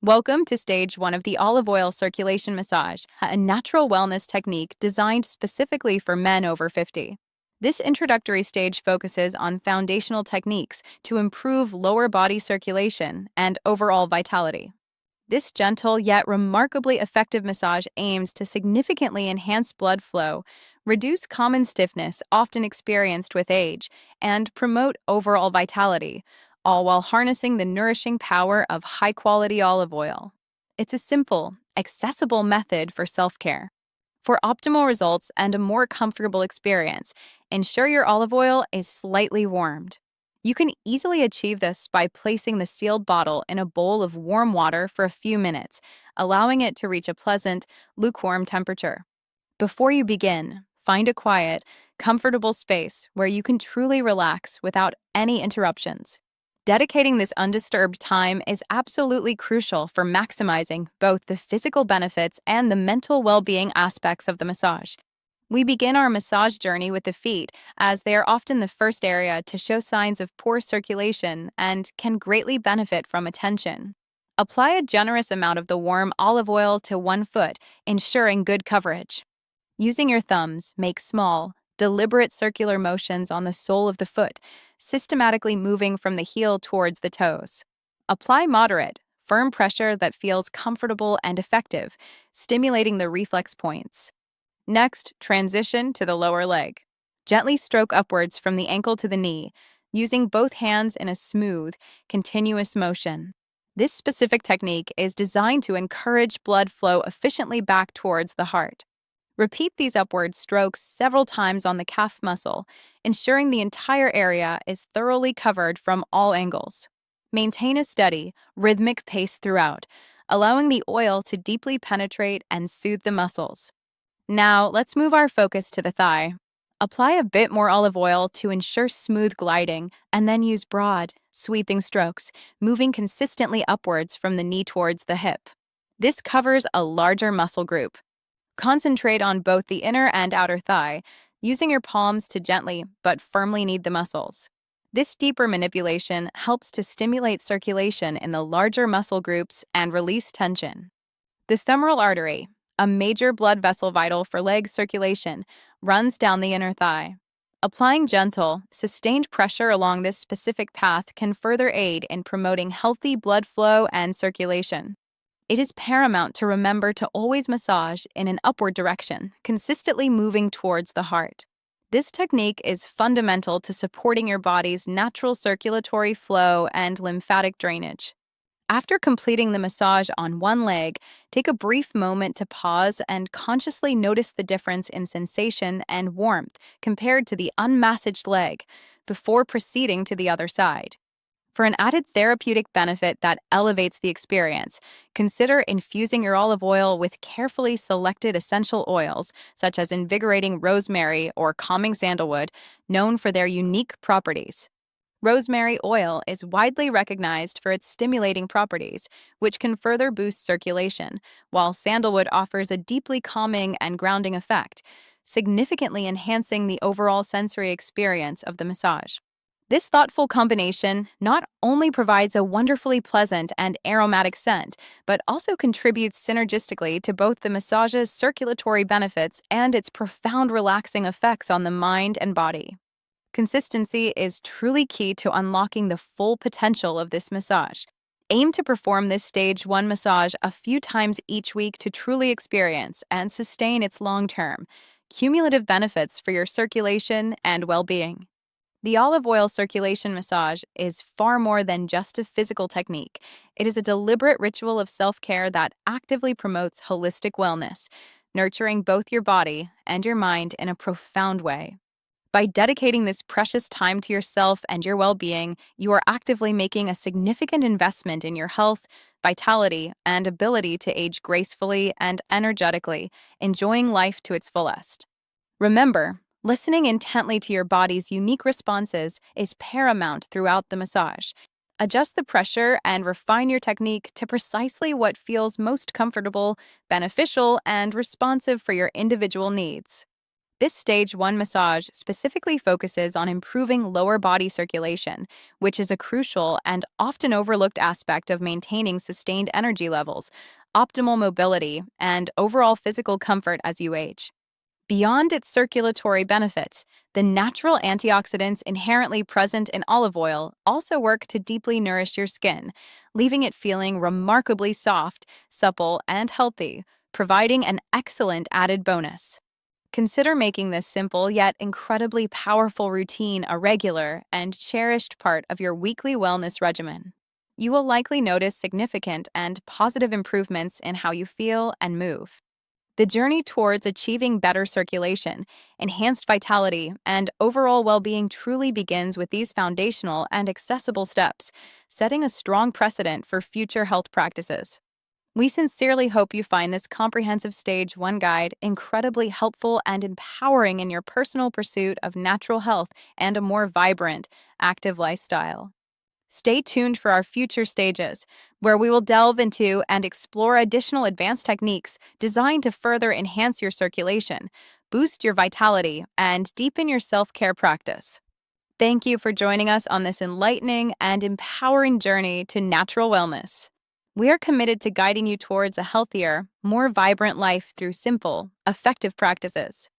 Welcome to stage one of the olive oil circulation massage, a natural wellness technique designed specifically for men over 50. This introductory stage focuses on foundational techniques to improve lower body circulation and overall vitality. This gentle yet remarkably effective massage aims to significantly enhance blood flow, reduce common stiffness often experienced with age, and promote overall vitality, all while harnessing the nourishing power of high-quality olive oil. It's a simple, accessible method for self-care. For optimal results and a more comfortable experience, ensure your olive oil is slightly warmed. You can easily achieve this by placing the sealed bottle in a bowl of warm water for a few minutes, allowing it to reach a pleasant, lukewarm temperature. Before you begin, find a quiet, comfortable space where you can truly relax without any interruptions. Dedicating this undisturbed time is absolutely crucial for maximizing both the physical benefits and the mental well-being aspects of the massage. We begin our massage journey with the feet, as they are often the first area to show signs of poor circulation and can greatly benefit from attention. Apply a generous amount of the warm olive oil to one foot, ensuring good coverage. Using your thumbs, make small, deliberate circular motions on the sole of the foot, systematically moving from the heel towards the toes. Apply moderate, firm pressure that feels comfortable and effective, stimulating the reflex points. Next, transition to the lower leg. Gently stroke upwards from the ankle to the knee, using both hands in a smooth, continuous motion. This specific technique is designed to encourage blood flow efficiently back towards the heart. Repeat these upward strokes several times on the calf muscle, ensuring the entire area is thoroughly covered from all angles. Maintain a steady, rhythmic pace throughout, allowing the oil to deeply penetrate and soothe the muscles. Now, let's move our focus to the thigh. Apply a bit more olive oil to ensure smooth gliding, and then use broad, sweeping strokes, moving consistently upwards from the knee towards the hip. This covers a larger muscle group. Concentrate on both the inner and outer thigh, using your palms to gently but firmly knead the muscles. This deeper manipulation helps to stimulate circulation in the larger muscle groups and release tension. The femoral artery, a major blood vessel vital for leg circulation, runs down the inner thigh. Applying gentle, sustained pressure along this specific path can further aid in promoting healthy blood flow and circulation. It is paramount to remember to always massage in an upward direction, consistently moving towards the heart. This technique is fundamental to supporting your body's natural circulatory flow and lymphatic drainage. After completing the massage on one leg, take a brief moment to pause and consciously notice the difference in sensation and warmth compared to the unmassaged leg before proceeding to the other side. For an added therapeutic benefit that elevates the experience, consider infusing your olive oil with carefully selected essential oils, such as invigorating rosemary or calming sandalwood, known for their unique properties. Rosemary oil is widely recognized for its stimulating properties, which can further boost circulation, while sandalwood offers a deeply calming and grounding effect, significantly enhancing the overall sensory experience of the massage. This thoughtful combination not only provides a wonderfully pleasant and aromatic scent, but also contributes synergistically to both the massage's circulatory benefits and its profound relaxing effects on the mind and body. Consistency is truly key to unlocking the full potential of this massage. Aim to perform this stage 1 massage a few times each week to truly experience and sustain its long-term, cumulative benefits for your circulation and well-being. The olive oil circulation massage is far more than just a physical technique. It is a deliberate ritual of self-care that actively promotes holistic wellness, nurturing both your body and your mind in a profound way. By dedicating this precious time to yourself and your well-being, you are actively making a significant investment in your health, vitality, and ability to age gracefully and energetically, enjoying life to its fullest. Remember, listening intently to your body's unique responses is paramount throughout the massage. Adjust the pressure and refine your technique to precisely what feels most comfortable, beneficial, and responsive for your individual needs. This stage 1 massage specifically focuses on improving lower body circulation, which is a crucial and often overlooked aspect of maintaining sustained energy levels, optimal mobility, and overall physical comfort as you age. Beyond its circulatory benefits, the natural antioxidants inherently present in olive oil also work to deeply nourish your skin, leaving it feeling remarkably soft, supple, and healthy, providing an excellent added bonus. Consider making this simple yet incredibly powerful routine a regular and cherished part of your weekly wellness regimen. You will likely notice significant and positive improvements in how you feel and move. The journey towards achieving better circulation, enhanced vitality, and overall well being truly begins with these foundational and accessible steps, setting a strong precedent for future health practices. We sincerely hope you find this comprehensive Stage 1 guide incredibly helpful and empowering in your personal pursuit of natural health and a more vibrant, active lifestyle. Stay tuned for our future stages, where we will delve into and explore additional advanced techniques designed to further enhance your circulation, boost your vitality, and deepen your self care practice. Thank you for joining us on this enlightening and empowering journey to natural wellness. We are committed to guiding you towards a healthier, more vibrant life through simple, effective practices.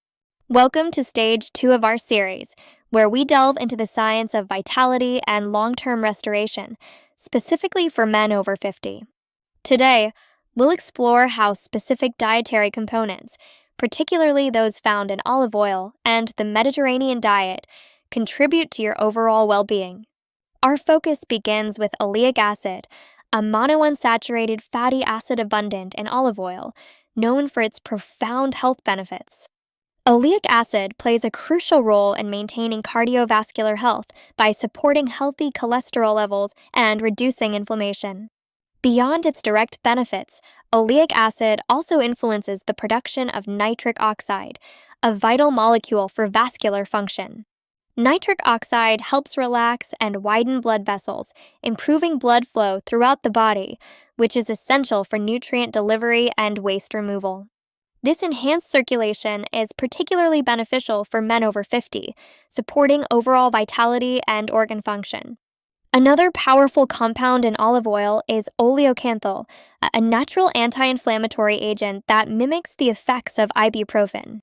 Welcome to Stage 2 of our series, where we delve into the science of vitality and long-term restoration, specifically for men over 50. Today, we'll explore how specific dietary components, particularly those found in olive oil and the Mediterranean diet, contribute to your overall well-being. Our focus begins with oleic acid, a monounsaturated fatty acid abundant in olive oil, known for its profound health benefits. Oleic acid plays a crucial role in maintaining cardiovascular health by supporting healthy cholesterol levels and reducing inflammation. Beyond its direct benefits, oleic acid also influences the production of nitric oxide, a vital molecule for vascular function. Nitric oxide helps relax and widen blood vessels, improving blood flow throughout the body, which is essential for nutrient delivery and waste removal. This enhanced circulation is particularly beneficial for men over 50, supporting overall vitality and organ function. Another powerful compound in olive oil is oleocanthal, a natural anti-inflammatory agent that mimics the effects of ibuprofen.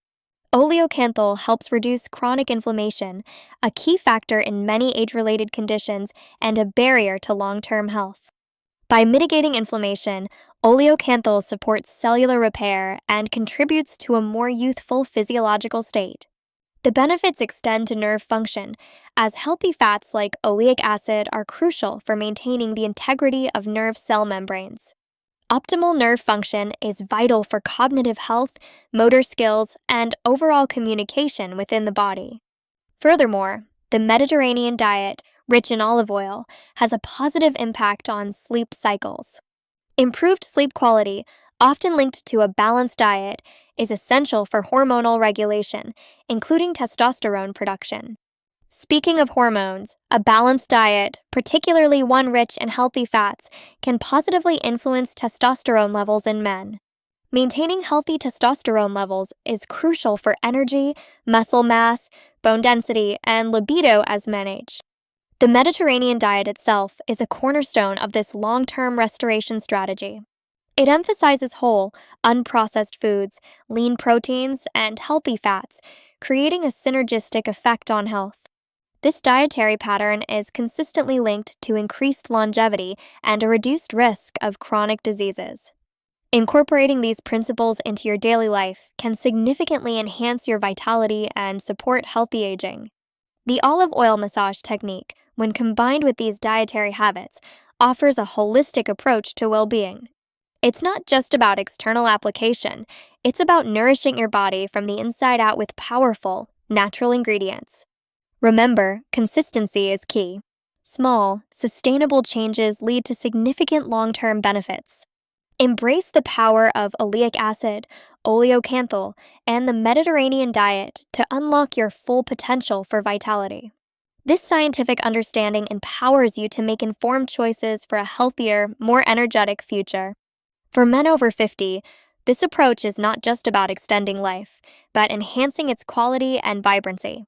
Oleocanthal helps reduce chronic inflammation, a key factor in many age-related conditions and a barrier to long-term health. By mitigating inflammation, oleocanthal supports cellular repair and contributes to a more youthful physiological state. The benefits extend to nerve function, as healthy fats like oleic acid are crucial for maintaining the integrity of nerve cell membranes. Optimal nerve function is vital for cognitive health, motor skills, and overall communication within the body. Furthermore, the Mediterranean diet, rich in olive oil, has a positive impact on sleep cycles. Improved sleep quality, often linked to a balanced diet, is essential for hormonal regulation, including testosterone production. Speaking of hormones, a balanced diet, particularly one rich in healthy fats, can positively influence testosterone levels in men. Maintaining healthy testosterone levels is crucial for energy, muscle mass, bone density, and libido as men age. The Mediterranean diet itself is a cornerstone of this long-term restoration strategy. It emphasizes whole, unprocessed foods, lean proteins, and healthy fats, creating a synergistic effect on health. This dietary pattern is consistently linked to increased longevity and a reduced risk of chronic diseases. Incorporating these principles into your daily life can significantly enhance your vitality and support healthy aging. The olive oil massage technique, when combined with these dietary habits, offers a holistic approach to well-being. It's not just about external application, it's about nourishing your body from the inside out with powerful, natural ingredients. Remember, consistency is key. Small, sustainable changes lead to significant long-term benefits. Embrace the power of oleic acid, oleocanthal, and the Mediterranean diet to unlock your full potential for vitality. This scientific understanding empowers you to make informed choices for a healthier, more energetic future. For men over 50, This approach is not just about extending life, but enhancing its quality and vibrancy.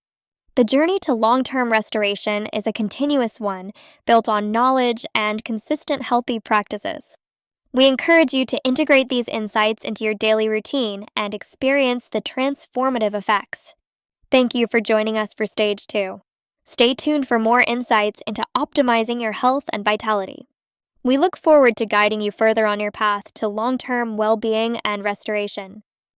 The journey to long-term restoration is a continuous one built on knowledge and consistent healthy practices. We encourage you to integrate these insights into your daily routine and experience the transformative effects. Thank you for joining us for Stage 2. Stay tuned for more insights into optimizing your health and vitality. We look forward to guiding you further on your path to long-term well-being and restoration.